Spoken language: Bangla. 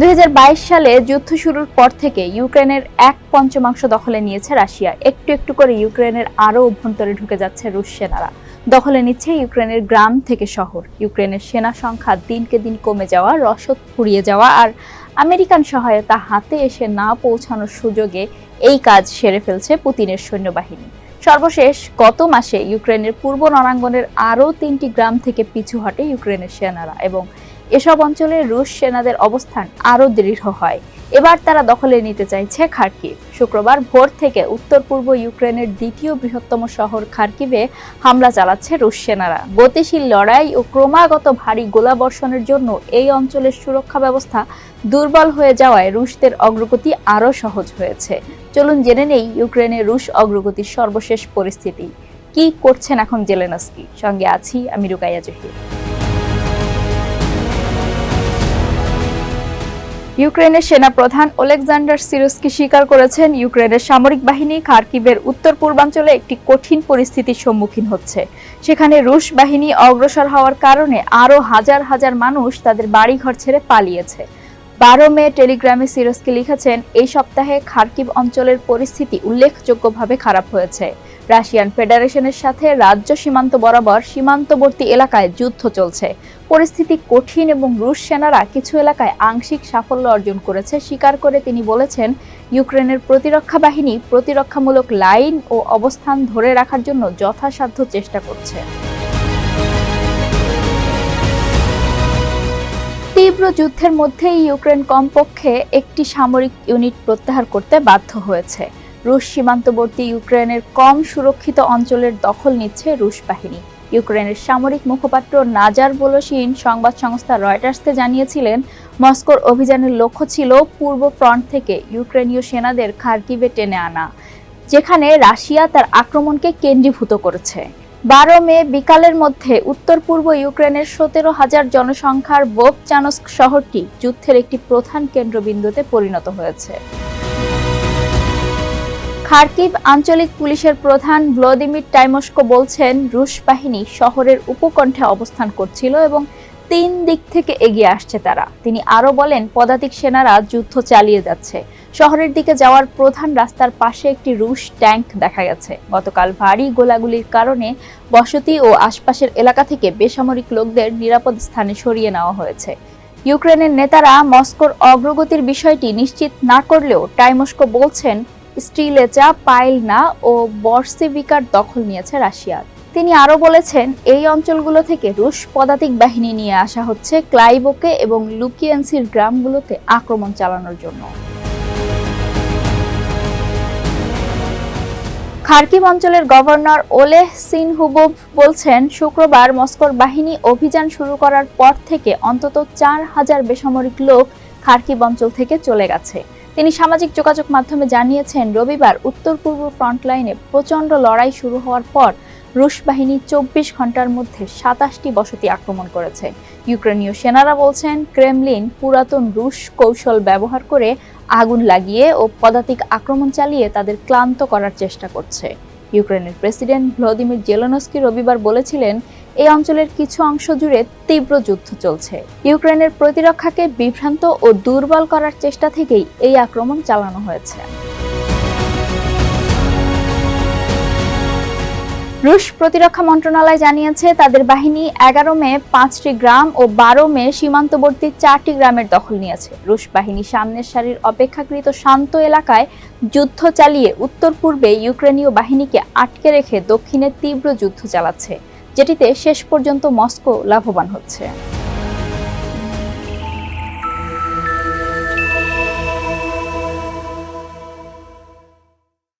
2022 সালে যুদ্ধ শুরুর পর থেকে ইউক্রেনের 1/5 দখলে নিয়েছে রাশিয়া। একটু একটু করে ইউক্রেনের আরও অভ্যন্তরে ঢুকে যাচ্ছে রুশ সেনারা। দখলে নিচ্ছে ইউক্রেনের গ্রাম থেকে শহর। ইউক্রেনের সেনা সংখ্যা দিনকে দিন কমে যাওয়া, রসদ ফুরিয়ে যাওয়া আর আমেরিকান সহায়তা হাতে এসে না পৌঁছানোর সুযোগে এই কাজ সেরে ফেলছে পুতিনের সৈন্যবাহিনী। সর্বশেষ গত মাসে ইউক্রেনের পূর্ব রণাঙ্গনের আরও 3টি গ্রাম থেকে পিছু হটে ইউক্রেনের সেনারা এবং এসব অঞ্চলে রুশ সেনাদের অবস্থান আরও দৃঢ় হয়। এবার তারা দখলে নিতে চাইছে খার্কিভ। শুক্রবার ভোর থেকে উত্তর পূর্ব ইউক্রেনের দ্বিতীয় বৃহত্তম শহর খার্কিভে হামলা চালাচ্ছে রুশ সেনারা। গতিশীল লড়াই ও ক্রমাগত ভারী গোলাবর্ষণের জন্য এই অঞ্চলের সুরক্ষা ব্যবস্থা দুর্বল হয়ে যাওয়ায় রুশদের অগ্রগতি আরও সহজ হয়েছে। চলুন জেনে নেই ইউক্রেনের রুশ অগ্রগতির সর্বশেষ পরিস্থিতি। কি করছেন এখন জেলেনস্কি? সঙ্গে আছি আমি রুকাইয়া জহির। ইউক্রেনের সেনাপ্রধান ওলেকজান্ডার সিরস্কি স্বীকার করেছেন, ইউক্রেনের সামরিক বাহিনী খার্কিভের উত্তর পূর্বাঞ্চলে একটি কঠিন পরিস্থিতির সম্মুখীন হচ্ছে। সেখানে রুশ বাহিনী অগ্রসর হওয়ার কারণে আরও হাজার হাজার মানুষ তাদের বাড়িঘর ছেড়ে পালিয়েছে। 12 মে টেলিগ্রামে সিরস্কি লিখেছেন, এই সপ্তাহে খার্কিভ অঞ্চলের পরিস্থিতি উল্লেখযোগ্যভাবে খারাপ হয়েছে। রাশিয়ান ফেডারেশনের সাথে রাজ্য সীমান্ত বরাবর সীমান্তবর্তী এলাকায় যুদ্ধ চলছে। পরিস্থিতি কঠিন এবং রুশ সেনারা কিছু এলাকায় আংশিক সাফল্য অর্জন করেছে স্বীকার করে তিনি বলেছেন, ইউক্রেনের প্রতিরক্ষা বাহিনী প্রতিরক্ষামূলক লাইন ও অবস্থান ধরে রাখার জন্য যথাসাধ্য চেষ্টা করছে। তীব্র যুদ্ধের মধ্যেই ইউক্রেন কমপক্ষে একটি সামরিক ইউনিট প্রত্যাহার করতে বাধ্য হয়েছে। রুশ সীমান্তবর্তী ইউক্রেনের কম সুরক্ষিত অঞ্চলের দখল নিচ্ছে রুশ বাহিনী। ইউক্রেনের সামরিক মুখপাত্র নাজার ভোলোশিন সংবাদ সংস্থা রয়টার্সকে জানিয়েছিলেন, মস্কোর অভিযানের লক্ষ্য ছিল পূর্ব ফ্রন্ট থেকে ইউক্রেনীয় সেনাদের খার্কিভে টেনে আনা, যেখানে রাশিয়া তার আক্রমণকে কেন্দ্রীভূত করেছে। 12 মে বিকালের মধ্যে উত্তর পূর্ব ইউক্রেনের 17,000 জনসংখ্যার ভোভচানস্ক শহরটি যুদ্ধের একটি প্রধান কেন্দ্রবিন্দুতে পরিণত হয়েছে। খার্কিভ আঞ্চলিক পুলিশের প্রধান ভ্লাদিমির টাইমস্কো বলছেন, রুশ বাহিনী শহরের উপকণ্ঠে অবস্থান করছিল এবং 3 দিক থেকে এগিয়ে আসছে তারা। তিনি আরও বলেন, পদাতিক সেনারা যুদ্ধ চালিয়ে যাচ্ছে। শহরের দিকে যাওয়ার প্রধান রাস্তার পাশে একটি রুশ ট্যাঙ্ক দেখা গেছে। গতকাল ভারী গোলাগুলির কারণে বসতি ও আশপাশের এলাকা থেকে বেসামরিক লোকদের নিরাপদ স্থানে সরিয়ে নেওয়া হয়েছে। ইউক্রেনের নেতারা মস্কোর অগ্রগতির বিষয়টি নিশ্চিত না করলেও টাইমস্কো বলছেন, স্ট্রিলেচা, পাইলনা ও বর্সিভিকার দখল নিয়েছে রাশিয়া। তিনি আরও বলেছেন, এই অঞ্চলগুলো থেকে রুশ পদাতিক বাহিনী নিয়ে আসা হচ্ছে ক্লাইভোকে এবং লুকিয়েন্সির গ্রামগুলোতে আক্রমণ চালানোর জন্য। খার্কিভ অঞ্চলের গভর্নর ওলেহ সিনহুবোভ বলছেন, শুক্রবার মস্কোর বাহিনী অভিযান শুরু করার পর থেকে অন্তত 4,000 বেসামরিক লোক খার্কিভ অঞ্চল থেকে চলে গেছে। তিনি সামাজিক যোগাযোগ মাধ্যমে জানিয়েছেন, রবিবার উত্তর পূর্ব ফ্রন্টলাইনে প্রচণ্ড লড়াই শুরু হওয়ার পর রুশ বাহিনী 24 ঘন্টার মধ্যে 27টি বসতি আক্রমণ করেছে। ইউক্রেনীয় সেনারা বলছেন, ক্রেমলিন পুরাতন রুশ কৌশল ব্যবহার করে আগুন লাগিয়ে ও পদাতিক আক্রমণ চালিয়ে তাদের ক্লান্ত করার চেষ্টা করছে। ইউক্রেনের প্রেসিডেন্ট ভ্লাদিমির জেলেনস্কি রবিবার বলেছিলেন, এই অঞ্চলের কিছু অংশ জুড়ে তীব্র যুদ্ধ চলছে। ইউক্রেনের প্রতিরক্ষাকে বিভ্রান্ত ও দুর্বল করার চেষ্টা থেকেই এই আক্রমণ চালানো হয়েছে। রুশ প্রতিরক্ষা মন্ত্রণালয় জানিয়েছে, তাদের বাহিনী 11 মে 5টি গ্রাম ও 12 মে সীমান্তবর্তী 4টি গ্রামের দখল নিয়েছে। রুশ বাহিনী সামনের সারির অপেক্ষাকৃত শান্ত এলাকায় যুদ্ধ চালিয়ে উত্তর পূর্বে ইউক্রেনীয় বাহিনীকে আটকে রেখে দক্ষিণে তীব্র যুদ্ধ চালাচ্ছে, যেটিতে শেষ পর্যন্ত মস্কো লাভবান হচ্ছে।